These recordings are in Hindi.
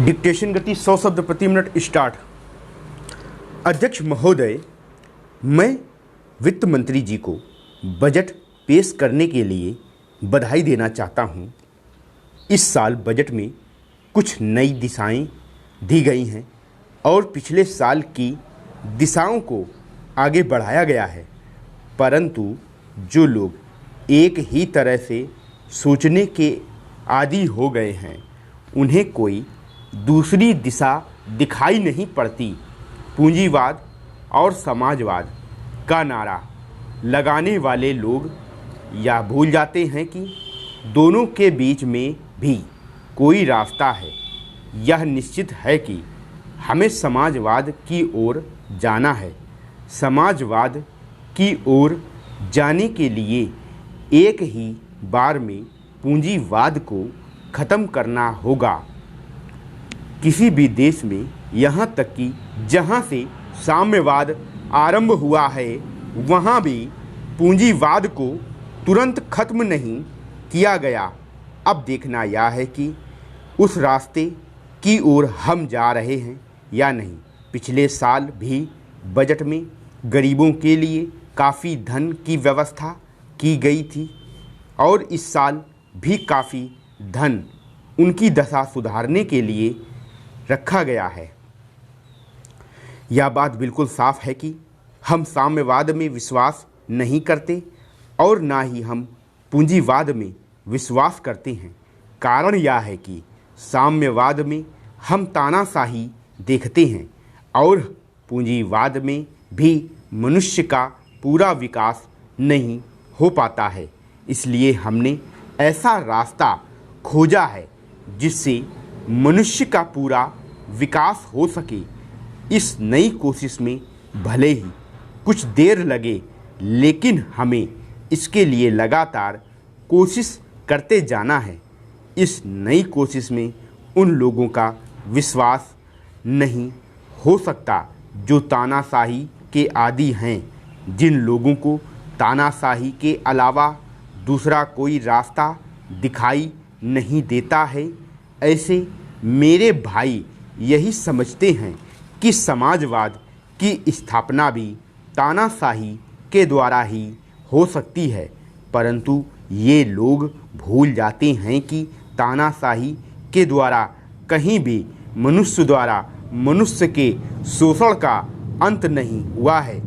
डिक्टेशन गति 100 शब्द प्रति मिनट स्टार्ट। अध्यक्ष महोदय, मैं वित्त मंत्री जी को बजट पेश करने के लिए बधाई देना चाहता हूँ। इस साल बजट में कुछ नई दिशाएं दी गई हैं और पिछले साल की दिशाओं को आगे बढ़ाया गया है, परंतु जो लोग एक ही तरह से सोचने के आदी हो गए हैं उन्हें कोई दूसरी दिशा दिखाई नहीं पड़ती। पूंजीवाद और समाजवाद का नारा लगाने वाले लोग या भूल जाते हैं कि दोनों के बीच में भी कोई रास्ता है। यह निश्चित है कि हमें समाजवाद की ओर जाना है। समाजवाद की ओर जाने के लिए एक ही बार में पूंजीवाद को ख़त्म करना होगा। किसी भी देश में, यहाँ तक कि जहाँ से साम्यवाद आरंभ हुआ है, वहाँ भी पूंजीवाद को तुरंत खत्म नहीं किया गया। अब देखना यह है कि उस रास्ते की ओर हम जा रहे हैं या नहीं। पिछले साल भी बजट में गरीबों के लिए काफ़ी धन की व्यवस्था की गई थी और इस साल भी काफ़ी धन उनकी दशा सुधारने के लिए रखा गया है। यह बात बिल्कुल साफ है कि हम साम्यवाद में विश्वास नहीं करते और ना ही हम पूंजीवाद में विश्वास करते हैं। कारण यह है कि साम्यवाद में हम तानाशाही देखते हैं और पूंजीवाद में भी मनुष्य का पूरा विकास नहीं हो पाता है। इसलिए हमने ऐसा रास्ता खोजा है जिससे मनुष्य का पूरा विकास हो सके। इस नई कोशिश में भले ही कुछ देर लगे, लेकिन हमें इसके लिए लगातार कोशिश करते जाना है। इस नई कोशिश में उन लोगों का विश्वास नहीं हो सकता जो तानाशाही के आदी हैं। जिन लोगों को तानाशाही के अलावा दूसरा कोई रास्ता दिखाई नहीं देता है, ऐसे मेरे भाई यही समझते हैं कि समाजवाद की स्थापना भी तानाशाही के द्वारा ही हो सकती है, परंतु ये लोग भूल जाते हैं कि तानाशाही के द्वारा कहीं भी मनुष्य द्वारा मनुष्य के शोषण का अंत नहीं हुआ है।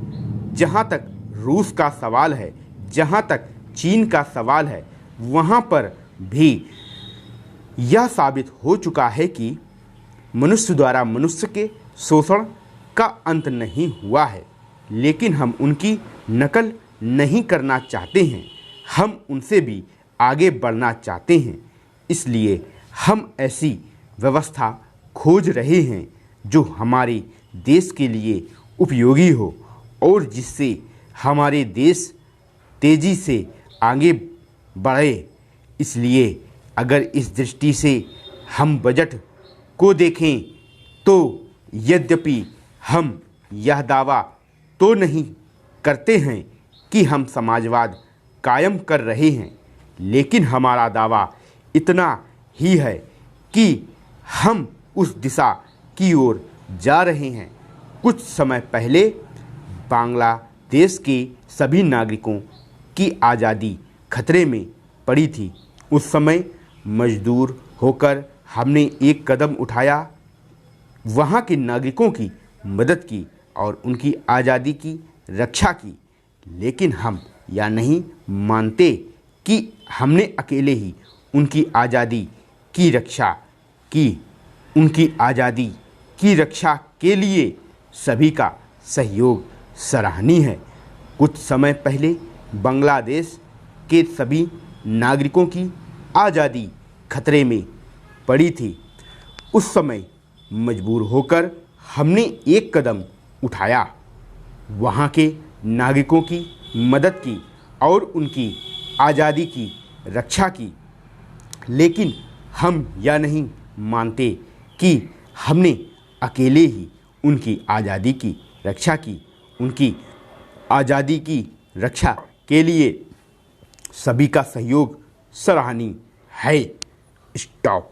जहाँ तक रूस का सवाल है, जहाँ तक चीन का सवाल है, वहाँ पर भी यह साबित हो चुका है कि मनुष्य द्वारा मनुष्य के शोषण का अंत नहीं हुआ है। लेकिन हम उनकी नकल नहीं करना चाहते हैं, हम उनसे भी आगे बढ़ना चाहते हैं। इसलिए हम ऐसी व्यवस्था खोज रहे हैं जो हमारे देश के लिए उपयोगी हो और जिससे हमारे देश तेज़ी से आगे बढ़े। इसलिए अगर इस दृष्टि से हम बजट को देखें तो यद्यपि हम यह दावा तो नहीं करते हैं कि हम समाजवाद कायम कर रहे हैं, लेकिन हमारा दावा इतना ही है कि हम उस दिशा की ओर जा रहे हैं। कुछ समय पहले बांग्लादेश के सभी नागरिकों की आज़ादी खतरे में पड़ी थी। उस समय मजदूर होकर हमने एक कदम उठाया, वहाँ के नागरिकों की मदद की और उनकी आज़ादी की रक्षा की। लेकिन हम यह नहीं मानते कि हमने अकेले ही उनकी आज़ादी की रक्षा की। उनकी आज़ादी की रक्षा के लिए सभी का सहयोग सराहनीय है। कुछ समय पहले बांग्लादेश के सभी नागरिकों की आज़ादी खतरे में पड़ी थी। उस समय मजबूर होकर हमने एक कदम उठाया, वहाँ के नागरिकों की मदद की और उनकी आज़ादी की रक्षा की। लेकिन हम यह नहीं मानते कि हमने अकेले ही उनकी आज़ादी की रक्षा की। उनकी आज़ादी की रक्षा के लिए सभी का सहयोग सराहनीय है। स्टॉप।